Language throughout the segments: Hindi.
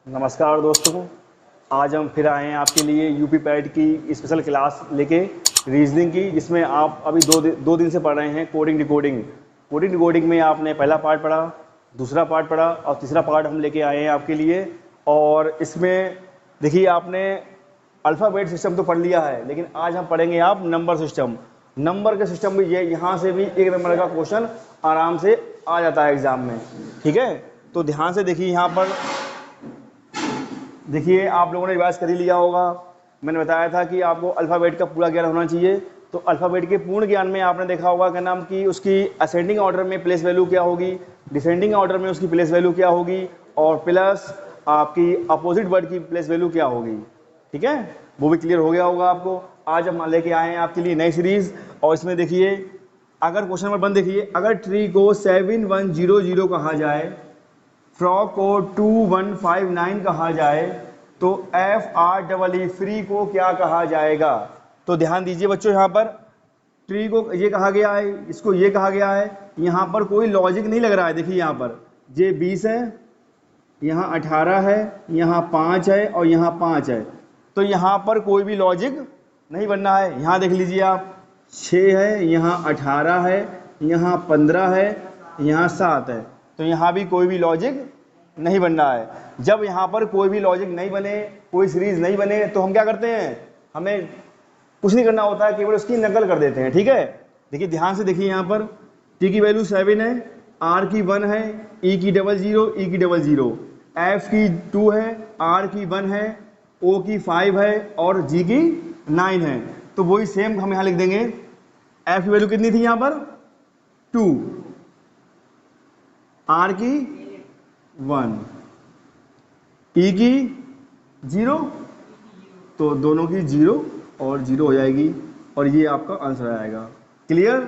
नमस्कार दोस्तों। आज हम फिर आए हैं आपके लिए यूपी पैड की स्पेशल क्लास लेके रीजनिंग की, जिसमें आप अभी दो दिन से पढ़ रहे हैं कोडिंग डिकोडिंग। कोडिंग डिकोडिंग में आपने पहला पार्ट पढ़ा, दूसरा पार्ट पढ़ा और तीसरा पार्ट हम लेके आए हैं आपके लिए। और इसमें देखिए आपने अल्फ़ाबेट सिस्टम तो पढ़ लिया है, लेकिन आज हम पढ़ेंगे आप नंबर सिस्टम। नंबर के सिस्टम में ये यहाँ से भी एक नंबर का क्वेश्चन आराम से आ जाता है एग्ज़ाम में। ठीक है, तो ध्यान से देखिए। यहाँ पर देखिए आप लोगों ने रिवाइज कर ही लिया होगा। मैंने बताया था कि आपको अल्फ़ाबेट का पूरा ज्ञान होना चाहिए। तो अल्फ़ाबेट के पूर्ण ज्ञान में आपने देखा होगा क्या नाम कि उसकी असेंडिंग ऑर्डर में प्लेस वैल्यू क्या होगी, डिसेंडिंग ऑर्डर में उसकी प्लेस वैल्यू क्या होगी, और प्लस आपकी अपोजिट वर्ड की प्लेस वैल्यू क्या होगी। ठीक है, वो भी क्लियर हो गया होगा आपको। आज हम लेके आए हैं आपके लिए नई सीरीज़। और इसमें देखिए, अगर क्वेश्चन नंबर 1 देखिए, अगर ट्री को 7100 कहा जाए, फ्रॉक को 2159 कहा जाए, तो FREE फ्री को क्या कहा जाएगा। तो ध्यान दीजिए बच्चों, यहाँ पर ट्री को ये कहा गया है, इसको ये कहा गया है। यहाँ पर कोई लॉजिक नहीं लग रहा है। देखिए यहाँ पर ये 20 है, यहाँ 18 है, यहाँ 5 है और यहाँ 5 है। तो यहाँ पर कोई भी लॉजिक नहीं बनना है। यहाँ देख लीजिए आप, 6 है, यहाँ 18 है, यहाँ 15 है, यहाँ 7 है। तो यहाँ भी कोई भी लॉजिक नहीं बनना है। जब यहाँ पर कोई भी लॉजिक नहीं बने, कोई सीरीज नहीं बने, तो हम क्या करते हैं, हमें कुछ नहीं करना होता है, केवल उसकी नकल कर देते हैं। ठीक है, देखिए ध्यान से देखिए, यहाँ पर टी की वैल्यू 7 है, आर की 1 है, ई की 00, ई की 00, एफ की 2 है, आर की 1 है, ओ की 5 है और जी की 9 है। तो वही सेम हम यहाँ लिख देंगे। एफ की वैल्यू कितनी थी यहाँ पर 2, आर की 1, ई की 0, तो दोनों की 0 और 0 हो जाएगी और ये आपका आंसर आएगा। क्लियर?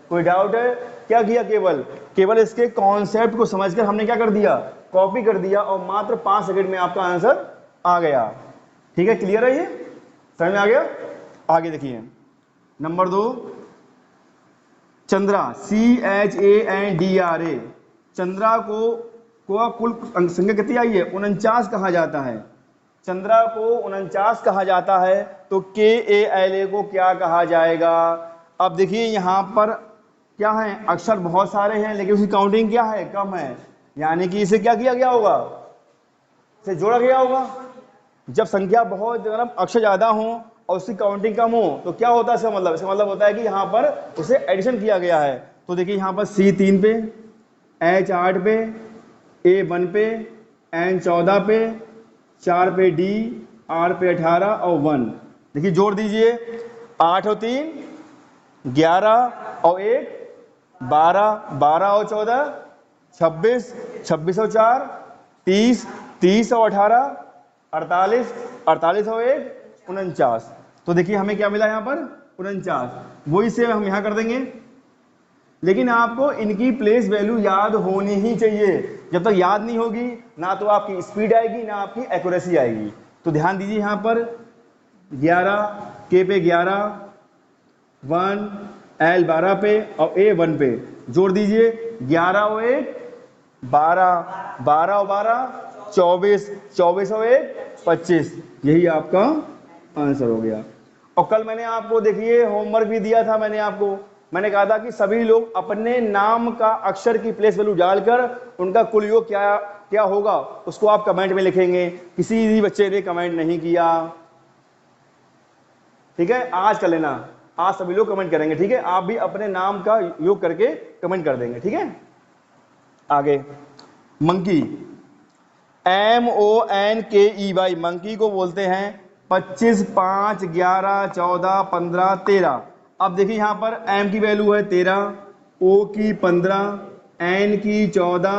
कोई डाउट है? क्या किया, केवल इसके कॉन्सेप्ट को समझकर हमने क्या कर दिया, कॉपी कर दिया और मात्र 5 सेकंड में आपका आंसर आ गया। ठीक है, क्लियर है? ये समझ में आ गया? आगे देखिए नंबर 2, चंद्रा CHANDRA, चंद्रा को कुल संख्या कितनी आई है, 49 कहा जाता है। चंद्रा को 49 कहा जाता है, तो KALA को क्या कहा जाएगा। अब देखिए यहाँ पर क्या है, अक्षर बहुत सारे हैं लेकिन उसकी काउंटिंग क्या है, कम है। यानी कि इसे क्या किया गया होगा, इसे जोड़ा गया होगा। जब संख्या बहुत अक्षर ज़्यादा हो और उसकी काउंटिंग कम हो तो क्या होता है, इसका मतलब होता है कि यहाँ पर उसे एडिशन किया गया है। तो देखिए यहाँ पर C 3 पे, H 8 पे, A 1 पे, N 14 पे, 4 पे D, R पे 18 और 1। देखिए जोड़ दीजिए, 8 और 3 11 और 1 12, 12 और 14 26, 26 और 4 30, 30 और 18 48, 48 और 1 49। तो देखिए हमें क्या मिला यहाँ पर 49। वही से हम यहाँ कर देंगे, लेकिन आपको इनकी प्लेस वैल्यू याद होनी ही चाहिए। जब तक याद नहीं होगी, ना तो आपकी स्पीड आएगी ना आपकी एक्यूरेसी आएगी। तो ध्यान दीजिए यहाँ पर 11 के पे 11, 1 L 12 पे और A 1 पे, जोड़ दीजिए 11 और 1 12, 12 और 12 24, 24 और 1 25। यही आपका आंसर हो गया। और कल मैंने आपको देखिए होमवर्क भी दिया था। मैंने कहा था कि सभी लोग अपने नाम का अक्षर की प्लेस वैल्यू डालकर उनका कुल योग क्या क्या होगा उसको आप कमेंट में लिखेंगे। किसी भी बच्चे ने कमेंट नहीं किया। ठीक है, आज कर लेना, आज सभी लोग कमेंट करेंगे। ठीक है, आप भी अपने नाम का योग करके कमेंट कर देंगे। ठीक है, आगे मंकी MONKEY, मंकी को बोलते हैं 25, 5, 11, 14, 15, 13। अब देखिए यहाँ पर M की वैल्यू है 13, O की 15, N की 14,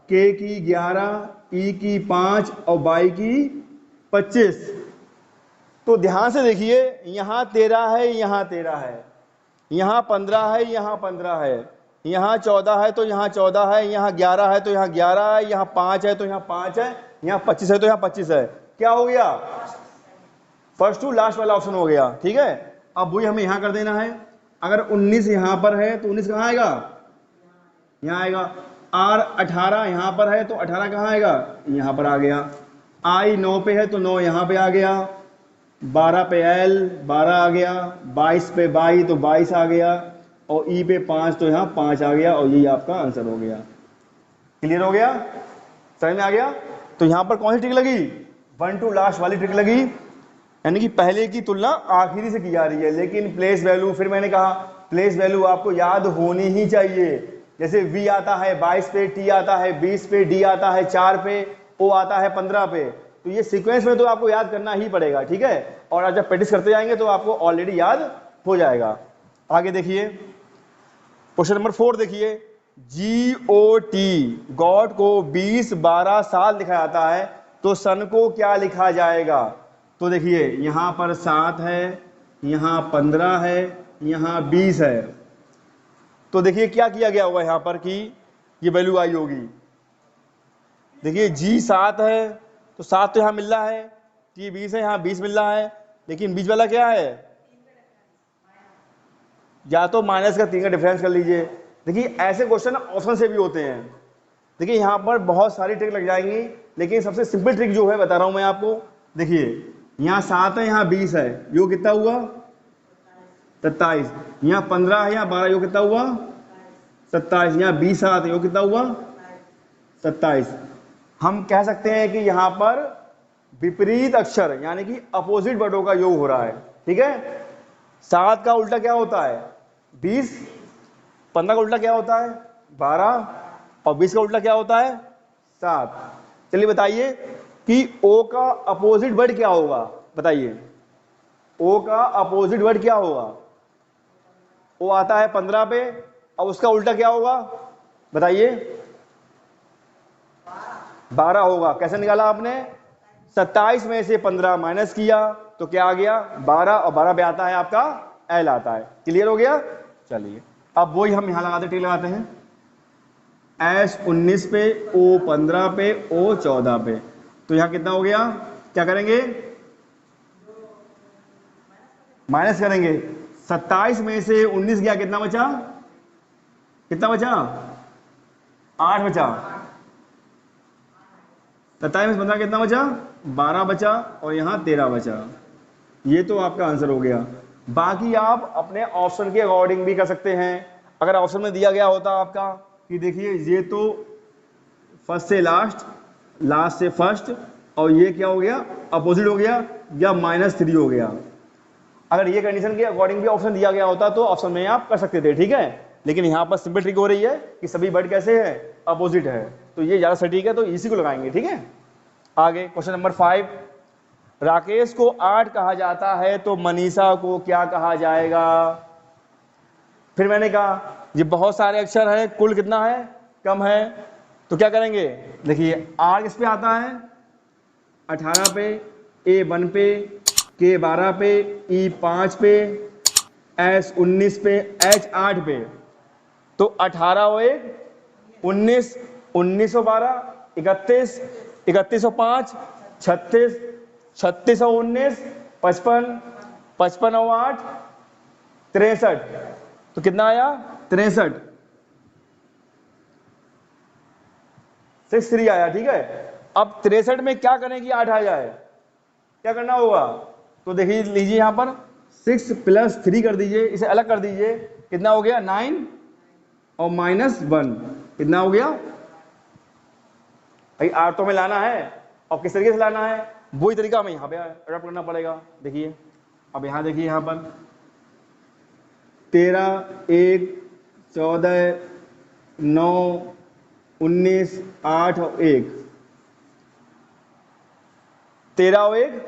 K की 11, E की 5 और Y की 25। तो ध्यान से देखिए, यहाँ 13 है, यहाँ 13 है, यहाँ 15 है, यहाँ 15 है, यहाँ 14 है तो यहाँ 14 है, यहाँ 11 है तो यहाँ 11 है, यहाँ 5 है तो यहाँ 5 है, यहाँ 25 है तो यहाँ 25 है। क्या हो गया, फर्स्ट टू लास्ट वाला ऑप्शन हो गया। ठीक है, अब वही हमें यहाँ कर देना है। अगर 19 यहाँ पर है तो 19 कहाँ आएगा, यहाँ आएगा। R 18 यहाँ पर है तो 18 कहाँ आएगा, यहाँ पर आ गया। आई 9 पे है तो 9 यहाँ पे आ गया, 12 पे एल 12 आ गया, 22 पे 22 तो 22 आ गया, और ई पे 5 तो यहाँ 5 आ गया, और यही आपका आंसर हो गया। क्लियर हो गया, समझ में आ गया। तो यहाँ पर कौन सी ट्रिक लगी, 1 टू लास्ट वाली ट्रिक लगी, यानी कि पहले की तुलना आखिरी से की जा रही है। लेकिन प्लेस वैल्यू, फिर मैंने कहा प्लेस वैल्यू आपको याद होनी ही चाहिए। जैसे V आता है 22 पे, T आता है 20 पे, D आता है 4 पे, O आता है 15 पे, तो ये सीक्वेंस में तो आपको याद करना ही पड़ेगा, ठीक है। और जब प्रैक्टिस करते जाएंगे तो आपको ऑलरेडी याद हो जाएगा। आगे देखिए क्वेश्चन नंबर 4 देखिए, GOT गॉड को 20 12 साल लिखा जाता है, तो सन को क्या लिखा जाएगा। तो देखिए यहां पर 7 है, यहां 15 है, यहां 20 है, तो देखिए क्या किया गया होगा यहां पर कि ये वैल्यू आई होगी। देखिए G 7 है तो 7 तो यहां मिल रहा है, T 20 है, यहां 20 मिल रहा है, लेकिन बीच वाला क्या है, या तो माइनस का 3 का डिफरेंस कर लीजिए। देखिए ऐसे क्वेश्चन ऑप्शन से भी होते हैं। देखिए यहाँ पर बहुत सारी ट्रिक लग जाएंगी, लेकिन सबसे सिंपल ट्रिक जो है बता रहा हूं मैं आपको। देखिए यहाँ 7 है, यहाँ 20 है, यो कितना हुआ 27, यहाँ 15 है, यहाँ 12, यो कितना हुआ 27, यहाँ 20 7 यो कितना हुआ 27। हम कह सकते हैं कि यहाँ पर विपरीत अक्षर यानी कि अपोजिट वर्डों का योग हो रहा है, ठीक है। 7 का उल्टा क्या होता है 20, 15 का उल्टा क्या होता है 12, और 20 का उल्टा क्या होता है 7। चलिए बताइए कि O का अपोजिट वर्ड क्या होगा, बताइए O का अपोजिट वर्ड क्या होगा। O आता है 15 पे, अब उसका उल्टा क्या होगा बताइए 12 होगा। कैसे निकाला आपने, 27 में से 15 माइनस किया तो क्या आ गया 12, और 12 पे आता है आपका L आता है। क्लियर हो गया। चलिए अब वही हम यहां लगाते, टिक लगाते हैं, S 19 पे, O 15 पे, O 14 पे, तो यहां कितना हो गया, क्या करेंगे माइनस करेंगे। 27 में से 19 गया, कितना बचा, कितना बचा 8 बचा, 27 में से 15 कितना बचा 12 बचा, और यहां 13 बचा। ये तो आपका आंसर हो गया। बाकी आप अपने ऑप्शन के अकॉर्डिंग भी कर सकते हैं। अगर ऑप्शन में दिया गया होता आपका कि देखिए ये तो फर्स्ट से लास्ट, लास्ट से फर्स्ट, और ये क्या हो गया अपोजिट हो गया, या -3 हो गया, अगर ये कंडीशन के अकॉर्डिंग भी ऑप्शन दिया गया होता तो ऑप्शन में आप कर सकते थे, ठीक है। लेकिन यहाँ पर सिंपल ट्रिक हो रही है कि सभी वर्ड कैसे है अपोजिट है, तो ये ज्यादा सटीक है, तो इसी को लगाएंगे, ठीक है। आगे क्वेश्चन नंबर 5, राकेश को 8 कहा जाता है तो मनीषा को क्या कहा जाएगा। फिर मैंने कहा ये बहुत सारे अक्षर हैं, कुल कितना है कम है, तो क्या करेंगे, देखिए R किस पे आता है 18 पे, A 1 पे, K 12 पे, E 5 पे, S 19 पे, H 8 पे, तो 18 और 1 19, 1912 31, 3105 36, 36 और 19 55, 55 और 8 63, तो कितना आया 63, 63 आया, ठीक है। अब 63 में क्या करें कि 8 आ जाए, क्या करना होगा, तो देखिए लीजिए यहां पर 6 + 3 कर दीजिए, इसे अलग कर दीजिए, कितना हो गया 9 और -1, कितना हो गया भाई 8 तो हमें लाना है, और किस तरीके से लाना है वही तरीका हमें यहाँ पे अडॉप्ट करना पड़ेगा। देखिए अब यहाँ देखिए यहाँ पर 13 1 14 9 19 8 और 1, 13 और 1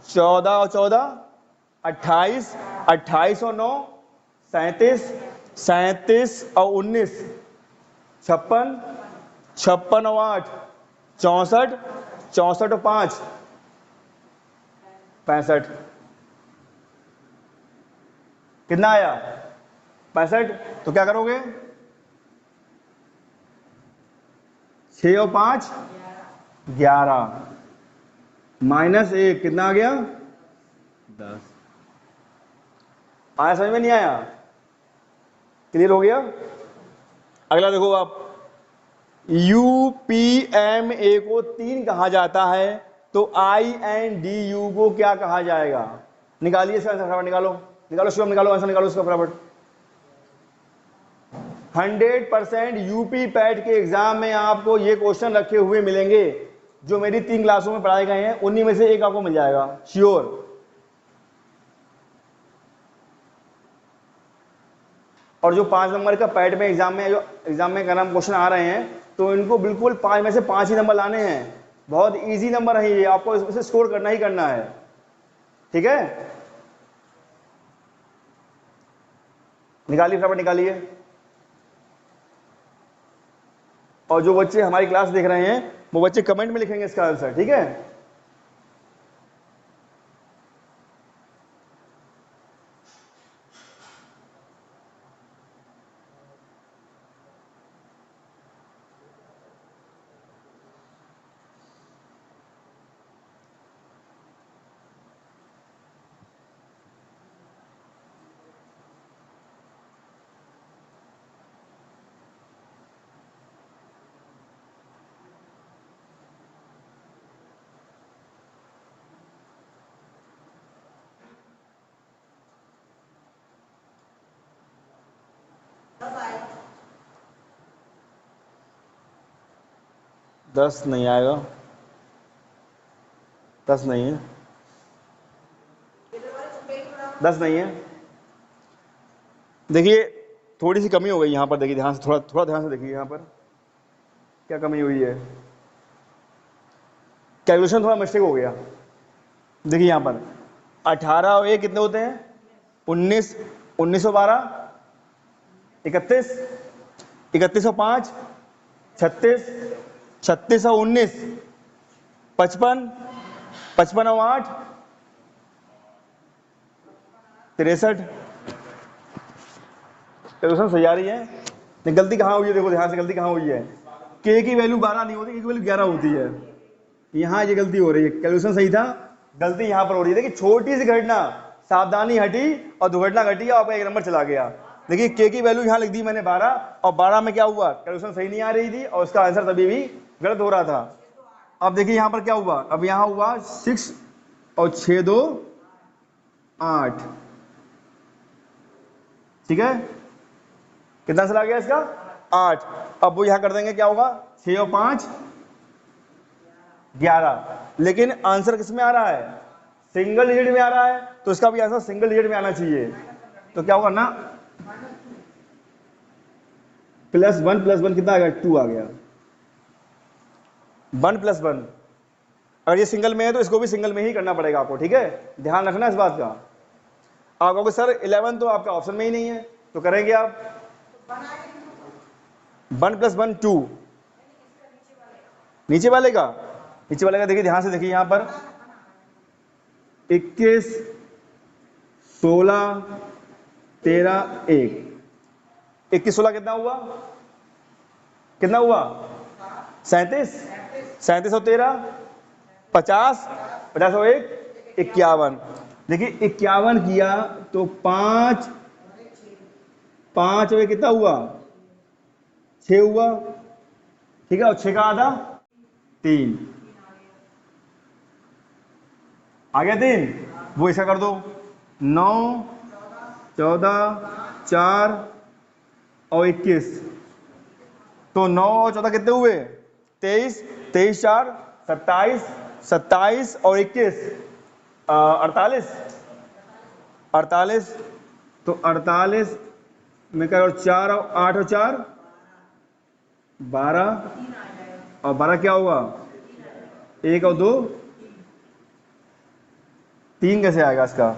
14 और 14 28, 28 और 9 37, 37 और 19 56, 56 और 8 64, 64 और 5 65, कितना आया 65। तो क्या करोगे 6 और 5 11, -1 कितना आ गया 10। आया समझ में नहीं आया, क्लियर हो गया। अगला देखो आप, UPMA को 3 कहा जाता है, तो INDU को क्या कहा जाएगा? निकालिए इसका आंसर फटाफट, निकालो निकालो शिवम, निकालो आंसर, निकालो इसका फटाफट। 100% यूपी पैट के एग्जाम में आपको ये क्वेश्चन रखे हुए मिलेंगे, जो मेरी 3 क्लासों में पढ़ाए गए हैं, उन्हीं में से एक आपको मिल जाएगा श्योर। और जो 5 नंबर का पैट में एग्जाम में, जो एग्जाम में का नाम क्वेश्चन आ रहे हैं, तो इनको बिल्कुल 5 में से 5 ही नंबर लाने हैं। बहुत इजी नंबर है ये, आपको इसमें स्कोर करना ही करना है, ठीक है। निकालिए फटाफट, निकालिए। और जो बच्चे हमारी क्लास देख रहे हैं, वो बच्चे कमेंट में लिखेंगे इसका आंसर, ठीक है। दस नहीं आएगा, 10 नहीं है, 10 नहीं है। देखिए थोड़ी सी कमी हो गई यहाँ पर, देखिए ध्यान से, थोड़ा थोड़ा ध्यान से देखिए यहाँ पर क्या कमी हुई है। कैलकुलेशन थोड़ा मिस्टेक हो गया। देखिए यहाँ पर 18 और 1 कितने होते हैं? 19, 1912, 31, 3105, 36, 36 और 19, 55, 55 और 8, 63। कैलकुलेशन सही आ रही है। गलती कहाँ हुई है? देखो ध्यान से, गलती कहाँ हुई है। के की वैल्यू 12 नहीं होती, के की वैल्यू 11 होती है। यहाँ ये गलती हो रही है। कैलकुलेशन सही था, गलती यहाँ पर हो रही है। देखिए छोटी सी घटना, सावधानी हटी और दुर्घटना घटी और आपका 1 नंबर चला गया। देखिए के की वैल्यू यहाँ लिख दी मैंने 12, और 12 में क्या हुआ? कैलकुलेशन सही नहीं आ रही थी और उसका आंसर तभी भी गलत हो रहा था। अब देखिए यहाँ पर क्या हुआ, अब यहाँ हुआ 6 और 6 2 8, ठीक है। कितना चला गया इसका? 8। अब वो यहाँ कर देंगे, क्या होगा? 6 और 5 11। लेकिन आंसर किस में आ रहा है? सिंगल डिजिट में आ रहा है, तो इसका भी आंसर सिंगल डिजिट में आना चाहिए। तो क्या होगा ना, +1 + 1 कितना आ गया? 2 आ गया। 1 + 1, अगर ये सिंगल में है तो इसको भी सिंगल में ही करना पड़ेगा आपको, ठीक है। ध्यान रखना इस बात का। आप कहोगे सर 11 तो आपका ऑप्शन में ही नहीं है, तो करेंगे आप 1 + 1 2। नीचे वाले का, नीचे वाले का देखिए ध्यान से देखिए यहाँ पर 21 16 13 1, 21 16 कितना हुआ? कितना हुआ? 37, 37 और 13 50, 50 और 1 51। देखिए 51 किया तो 5 5 और 1 कितना हुआ? 6 हुआ, ठीक है। और 6 का आधा 3 आ गया। 3 वो ऐसा कर दो, 9 14 4 और 21, तो 9 और 14 कितने हुए? 23, 23 4 27, 27 और 21 48, 48। तो 48 में क्या, और 4 और 8 और 4 12, और 12 क्या होगा? 1 और 2 3 कैसे आएगा इसका?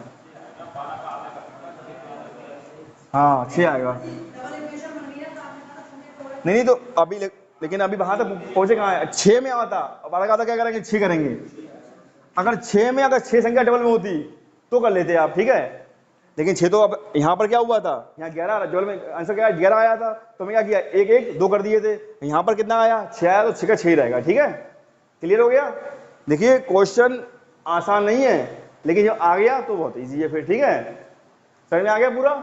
हाँ 6 आएगा। नहीं तो अभी लेकिन अभी वहां तक पहुंचे कहाँ है? 6 में आता, 12 का आता, क्या करेंगे? 6 करेंगे। अगर 6 में, अगर 6 संख्या डबल में होती तो कर लेते आप, ठीक है। लेकिन 6 तो अब यहाँ पर क्या हुआ था? यहाँ 11 डबल में आंसर क्या? 11 आया था, तो मैं क्या किया? 1 1 2 कर दिए थे। यहाँ पर कितना आया? 6 आया, तो 6 का 6 ही रहेगा, ठीक है। क्लियर हो गया? देखिए क्वेश्चन आसान नहीं है, लेकिन जब आ गया तो बहुत ईजी है फिर, ठीक है। समझ में आ गया पूरा?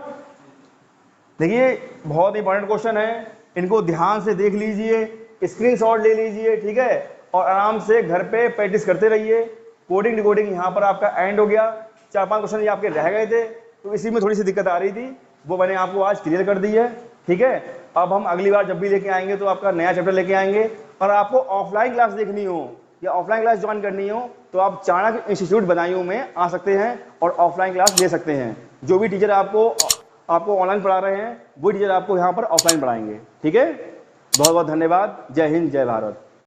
देखिए बहुत इंपॉर्टेंट क्वेश्चन है, इनको ध्यान से देख लीजिए, स्क्रीनशॉट ले लीजिए, ठीक है, और आराम से घर पे प्रैक्टिस करते रहिए। कोडिंग डिकोडिंग यहाँ पर आपका एंड हो गया। 4-5 क्वेश्चन ये आपके रह गए थे, तो इसी में थोड़ी सी दिक्कत आ रही थी, वो मैंने आपको आज क्लियर कर दी है, ठीक है। अब हम अगली बार जब भी लेके आएंगे तो आपका नया चैप्टर लेके आएंगे। और आपको ऑफलाइन क्लास देखनी हो या ऑफलाइन क्लास ज्वाइन करनी हो तो आप चाणक्य इंस्टीट्यूट बदायूं में आ सकते हैं और ऑफलाइन क्लास ले सकते हैं। जो भी टीचर आपको ऑनलाइन पढ़ा रहे हैं वो टीचर आपको यहाँ पर ऑफलाइन पढ़ाएंगे, ठीक है। बहुत बहुत धन्यवाद। जय हिंद, जय भारत।